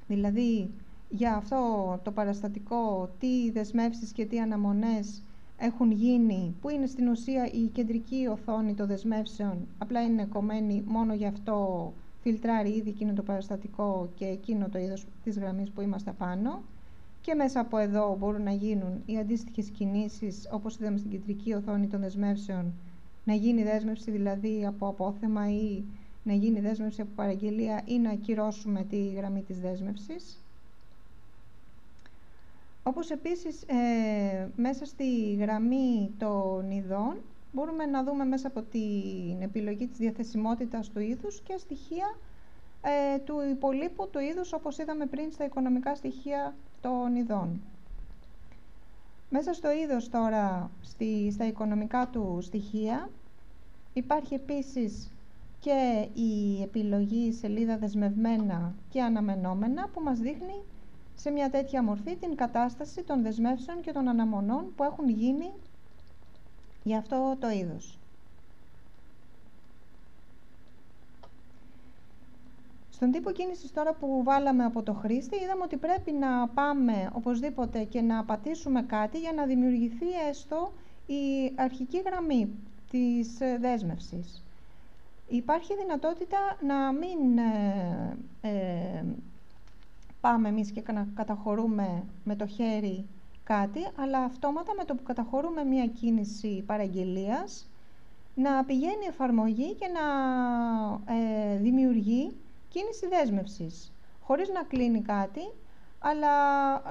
δηλαδή για αυτό το παραστατικό τι δεσμεύσεις και τι αναμονές έχουν γίνει, που είναι στην ουσία η κεντρική οθόνη των δεσμεύσεων, απλά είναι κομμένη μόνο γι' αυτό, φιλτράρει ήδη εκείνο το παραστατικό και εκείνο το είδος της γραμμής που είμαστε πάνω, και μέσα από εδώ μπορούν να γίνουν οι αντίστοιχες κινήσεις, όπως είδαμε στην κεντρική οθόνη των δεσμεύσεων, να γίνει δέσμευση δηλαδή από απόθεμα ή να γίνει δέσμευση από παραγγελία ή να ακυρώσουμε τη γραμμή της δέσμευσης. Όπως επίσης μέσα στη γραμμή των ειδών μπορούμε να δούμε μέσα από την επιλογή της διαθεσιμότητας του είδους και στοιχεία του υπολείπου του είδους, όπως είδαμε πριν στα οικονομικά στοιχεία των ειδών. Μέσα στο είδος τώρα, στα οικονομικά του στοιχεία, υπάρχει επίσης και η επιλογή σελίδα δεσμευμένα και αναμενόμενα, που μας δείχνει σε μια τέτοια μορφή την κατάσταση των δεσμεύσεων και των αναμονών που έχουν γίνει για αυτό το είδος. Στον τύπο κίνησης τώρα που βάλαμε από το χρήστη, είδαμε ότι πρέπει να πάμε οπωσδήποτε και να πατήσουμε κάτι για να δημιουργηθεί έστω η αρχική γραμμή της δέσμευσης. Υπάρχει δυνατότητα να μην πάμε εμείς και να καταχωρούμε με το χέρι κάτι, αλλά αυτόματα με το που καταχωρούμε μια κίνηση παραγγελίας, να πηγαίνει η εφαρμογή και να δημιουργεί κίνηση δέσμευσης, χωρίς να κλείνει κάτι, αλλά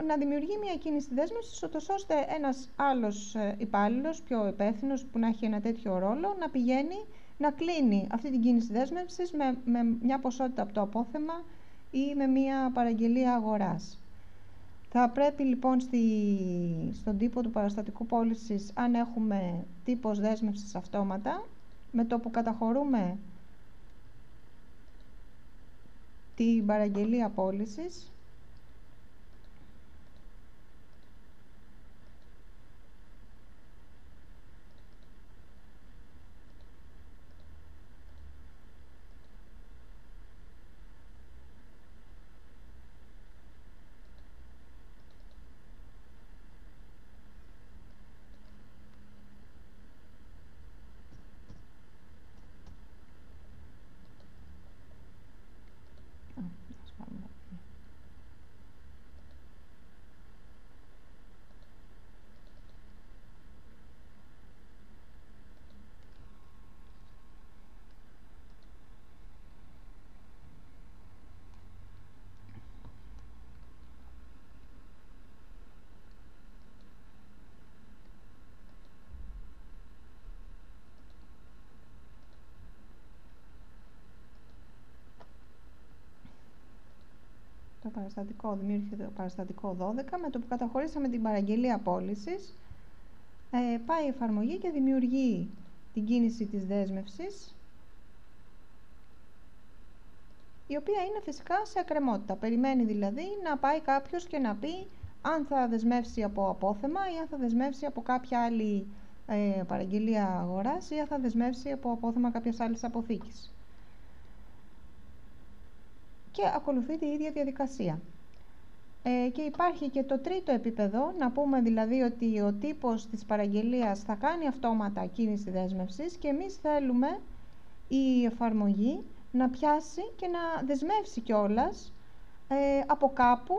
να δημιουργεί μια κίνηση δέσμευσης, ώστε ένας άλλος υπάλληλος, πιο υπεύθυνος, που να έχει ένα τέτοιο ρόλο, να πηγαίνει να κλείνει αυτή την κίνηση δέσμευσης με μια ποσότητα από το απόθεμα ή με μια παραγγελία αγοράς. Θα πρέπει λοιπόν στον τύπο του παραστατικού πώλησης, αν έχουμε τύπος δέσμευσης αυτόματα, με το που καταχωρούμε την παραγγελία πώλησης, το παραστατικό δημιούργησε το παραστατικό 12, με το που καταχωρήσαμε την παραγγελία πώλησης, πάει η εφαρμογή και δημιουργεί την κίνηση της δέσμευσης, η οποία είναι φυσικά σε εκκρεμότητα. Περιμένει δηλαδή να πάει κάποιος και να πει αν θα δεσμεύσει από απόθεμα ή αν θα δεσμεύσει από κάποια άλλη παραγγελία αγοράς ή αν θα δεσμεύσει από απόθεμα κάποιας άλλης αποθήκης. Και ακολουθεί τη ίδια διαδικασία. Και υπάρχει και το τρίτο επίπεδο, να πούμε δηλαδή ότι ο τύπος της παραγγελίας θα κάνει αυτόματα κίνηση δέσμευσης και εμείς θέλουμε η εφαρμογή να πιάσει και να δεσμεύσει κιόλας από κάπου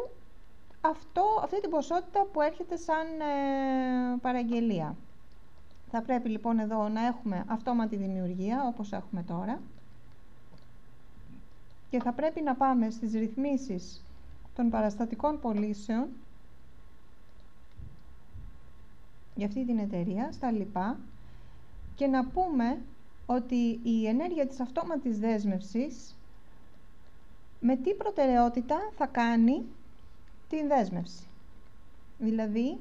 αυτή την ποσότητα που έρχεται σαν παραγγελία. Θα πρέπει λοιπόν εδώ να έχουμε αυτόματη δημιουργία, όπως έχουμε τώρα, και θα πρέπει να πάμε στις ρυθμίσεις των παραστατικών πωλήσεων για αυτή την εταιρεία, στα λοιπά, και να πούμε ότι η ενέργεια της αυτόματης δέσμευσης με τι προτεραιότητα θα κάνει την δέσμευση. Δηλαδή,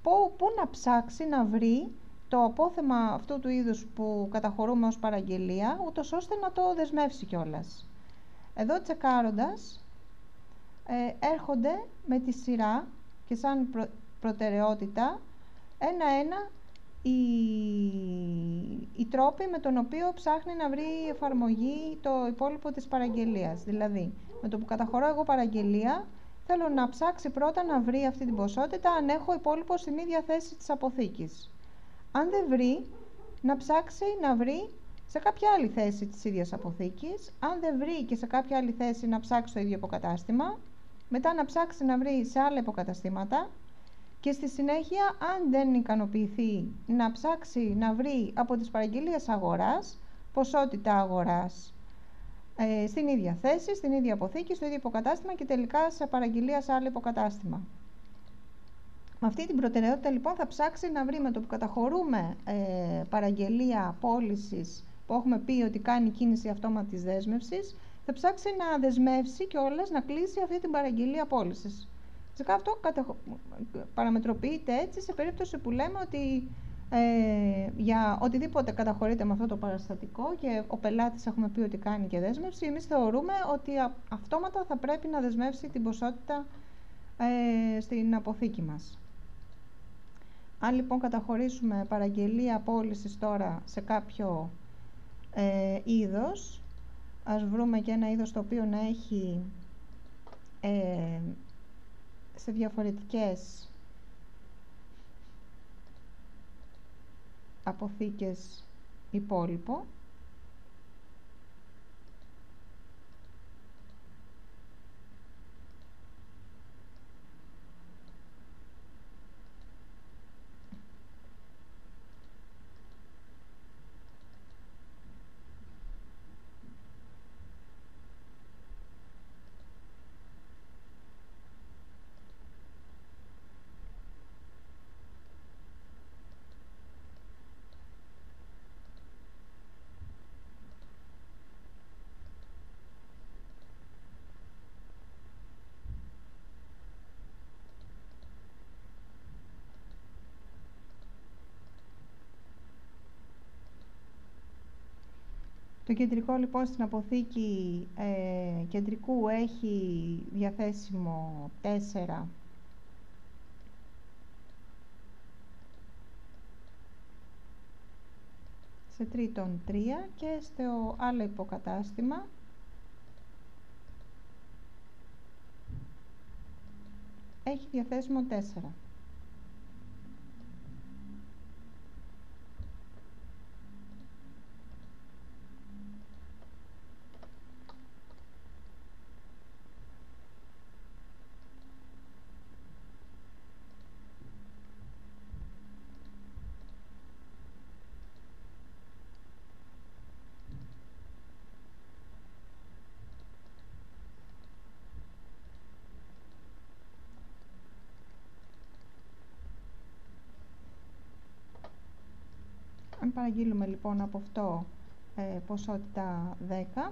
πού να ψάξει να βρει το απόθεμα αυτού του είδους που καταχωρούμε ως παραγγελία, ούτως ώστε να το δεσμεύσει κιόλας. Εδώ τσεκάροντας, έρχονται με τη σειρά και σαν προτεραιότητα ένα-ένα οι τρόποι με τον οποίο ψάχνει να βρει η εφαρμογή το υπόλοιπο της παραγγελίας. Δηλαδή, με το που καταχωρώ εγώ παραγγελία, θέλω να ψάξει πρώτα να βρει αυτή την ποσότητα αν έχω υπόλοιπο στην ίδια θέση της αποθήκης. Αν δεν βρει, να ψάξει να βρει σε κάποια άλλη θέση της ίδιας αποθήκης. Αν δεν βρει και σε κάποια άλλη θέση, να ψάξει το ίδιο υποκατάστημα. Μετά να ψάξει να βρει σε άλλα υποκαταστήματα. Και στη συνέχεια, αν δεν ικανοποιηθεί, να ψάξει να βρει από τις παραγγελίες αγοράς ποσότητα αγοράς στην ίδια θέση, στην ίδια αποθήκη, στο ίδιο υποκατάστημα και τελικά σε παραγγελία σε άλλο υποκατάστημα. Με αυτή την προτεραιότητα λοιπόν θα ψάξει να βρει, με το που καταχωρούμε παραγγελία πώλησης που έχουμε πει ότι κάνει κίνηση αυτόματης δέσμευσης, θα ψάξει να δεσμεύσει κιόλας να κλείσει αυτή την παραγγελία πώλησης. Φυσικά αυτό παραμετροποιείται έτσι σε περίπτωση που λέμε ότι για οτιδήποτε καταχωρείται με αυτό το παραστατικό και ο πελάτης έχουμε πει ότι κάνει και δέσμευση, εμείς θεωρούμε ότι αυτόματα θα πρέπει να δεσμεύσει την ποσότητα στην αποθήκη μας. Αν λοιπόν καταχωρήσουμε παραγγελία πώλησης τώρα σε κάποιο είδος, ας βρούμε και ένα είδος το οποίο να έχει σε διαφορετικές αποθήκες υπόλοιπο. Το κεντρικό λοιπόν στην αποθήκη κεντρικού έχει διαθέσιμο 4 σε τρίτον 3 και στο άλλο υποκατάστημα έχει διαθέσιμο 4. Αν παραγγείλουμε λοιπόν από αυτό ποσότητα 10,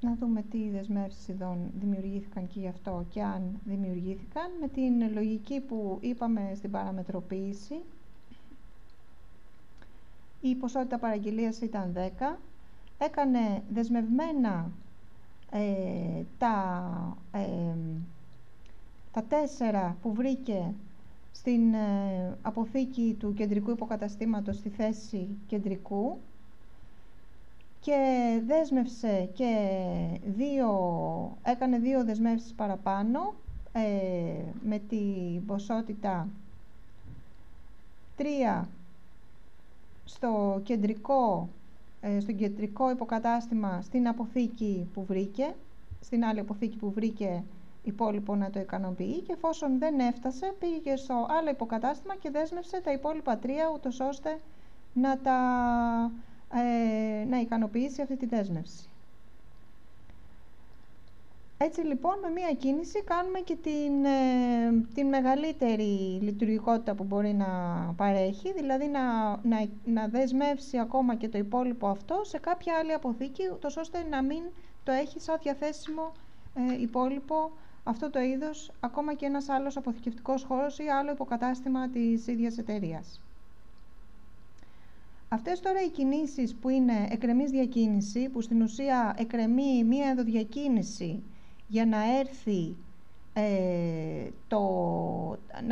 να δούμε τι δεσμεύσεις ειδών δημιουργήθηκαν και γι' αυτό και αν δημιουργήθηκαν. Με την λογική που είπαμε στην παραμετροποίηση, η ποσότητα παραγγελίας ήταν 10, έκανε δεσμευμένα τα 4 που βρήκε στην αποθήκη του κεντρικού υποκαταστήματος στη θέση κεντρικού και δέσμευσε και έκανε 2 δεσμεύσεις παραπάνω με την ποσότητα 3 στο κεντρικό υποκατάστημα στην αποθήκη που βρήκε, στην άλλη αποθήκη που βρήκε υπόλοιπο να το ικανοποιεί, και εφόσον δεν έφτασε πήγε στο άλλο υποκατάστημα και δέσμευσε τα υπόλοιπα 3 ούτως ώστε να ικανοποιήσει αυτή τη δέσμευση. Έτσι λοιπόν με μία κίνηση κάνουμε και την μεγαλύτερη λειτουργικότητα που μπορεί να παρέχει, δηλαδή να δεσμεύσει ακόμα και το υπόλοιπο αυτό σε κάποια άλλη αποθήκη, ούτως ώστε να μην το έχει σαν διαθέσιμο υπόλοιπο αυτό το είδος ακόμα και ένας άλλος αποθηκευτικός χώρος ή άλλο υποκατάστημα της ίδιας εταιρείας. Αυτές τώρα οι κινήσεις που είναι εκρεμής διακίνηση, που στην ουσία εκρεμεί μία ενδοδιακίνηση για να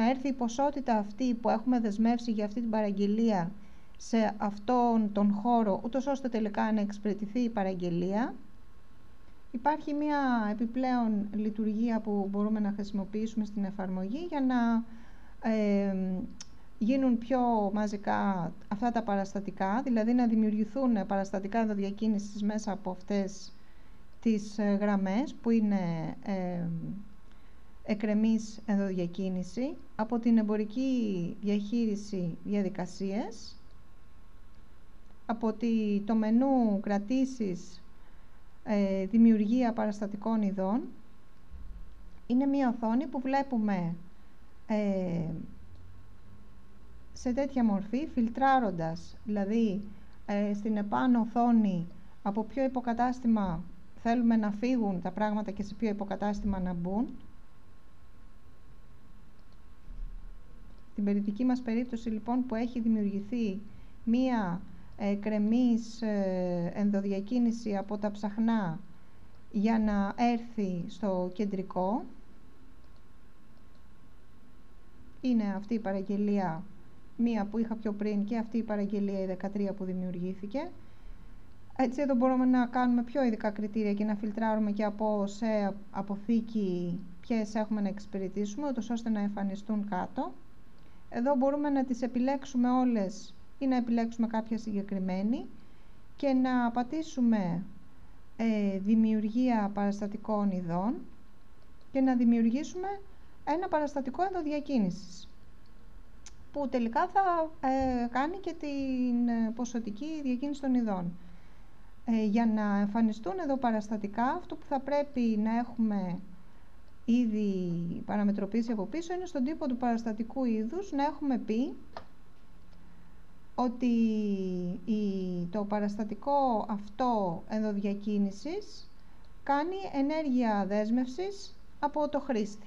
έρθει η ποσότητα αυτή που έχουμε δεσμεύσει για αυτή την παραγγελία σε αυτόν τον χώρο, ούτως ώστε τελικά να εξυπηρετηθεί η παραγγελία. Υπάρχει μια επιπλέον λειτουργία που μπορούμε να χρησιμοποιήσουμε στην εφαρμογή για να γίνουν πιο μαζικά αυτά τα παραστατικά, δηλαδή να δημιουργηθούν παραστατικά ενδοδιακίνησης μέσα από αυτές τις γραμμές που είναι εκρεμής ενδοδιακίνηση, από την εμπορική διαχείριση διαδικασίες, από το μενού κρατήσεις δημιουργία παραστατικών ειδών. Είναι μια οθόνη που βλέπουμε σε τέτοια μορφή, φιλτράροντας, δηλαδή στην επάνω οθόνη από ποιο υποκατάστημα θέλουμε να φύγουν τα πράγματα και σε ποιο υποκατάστημα να μπουν. Στην δική μας περίπτωση λοιπόν που έχει δημιουργηθεί μία κρεμής ενδοδιακίνηση από τα ψαχνά για να έρθει στο κεντρικό, είναι αυτή η παραγγελία, μία που είχα πιο πριν, και αυτή η παραγγελία η 13 που δημιουργήθηκε. Έτσι εδώ μπορούμε να κάνουμε πιο ειδικά κριτήρια και να φιλτράρουμε και από σε αποθήκη ποιες έχουμε να εξυπηρετήσουμε, ούτως ώστε να εμφανιστούν κάτω. Εδώ μπορούμε να τις επιλέξουμε όλες ή να επιλέξουμε κάποια συγκεκριμένη και να πατήσουμε δημιουργία παραστατικών ειδών και να δημιουργήσουμε ένα παραστατικό ενδοδιακίνησης που τελικά θα κάνει και την ποσοτική διακίνηση των ειδών. Για να εμφανιστούν εδώ παραστατικά, αυτό που θα πρέπει να έχουμε ήδη παραμετροποιήσει από πίσω είναι στον τύπο του παραστατικού είδους να έχουμε πει ότι το παραστατικό αυτό ενδοδιακίνησης κάνει ενέργεια δέσμευσης από το χρήστη.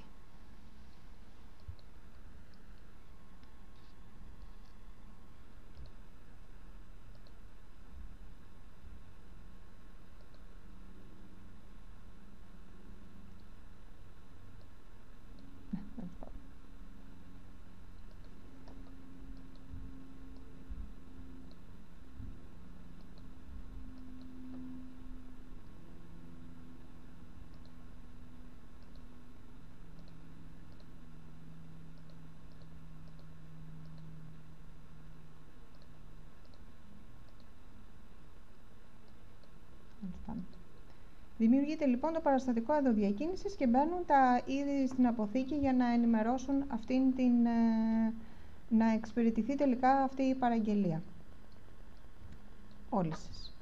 Δημιουργείται λοιπόν το παραστατικό ενδοδιακίνησης και μπαίνουν τα είδη στην αποθήκη για να ενημερώσουν να εξυπηρετηθεί τελικά αυτή η παραγγελία πώλησης.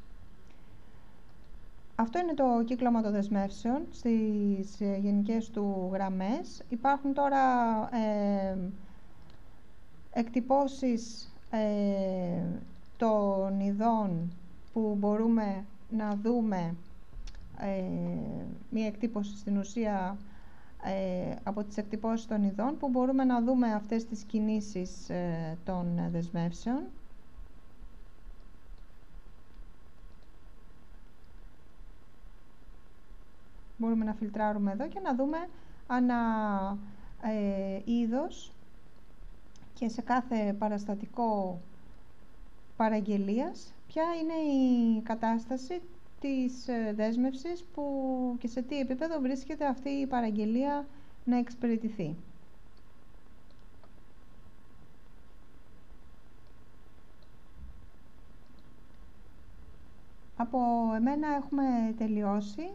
Αυτό είναι το κύκλωμα των δεσμεύσεων στις γενικές του γραμμές. Υπάρχουν τώρα εκτυπώσεις των ειδών που μπορούμε να δούμε, μία εκτύπωση στην ουσία από τις εκτυπώσεις των ειδών που μπορούμε να δούμε αυτές τις κινήσεις των δεσμεύσεων. Μπορούμε να φιλτράρουμε εδώ και να δούμε ανά είδος και σε κάθε παραστατικό παραγγελίας ποια είναι η κατάσταση της δέσμευσης και σε τι επίπεδο βρίσκεται αυτή η παραγγελία να εξυπηρετηθεί. Από εμένα έχουμε τελειώσει.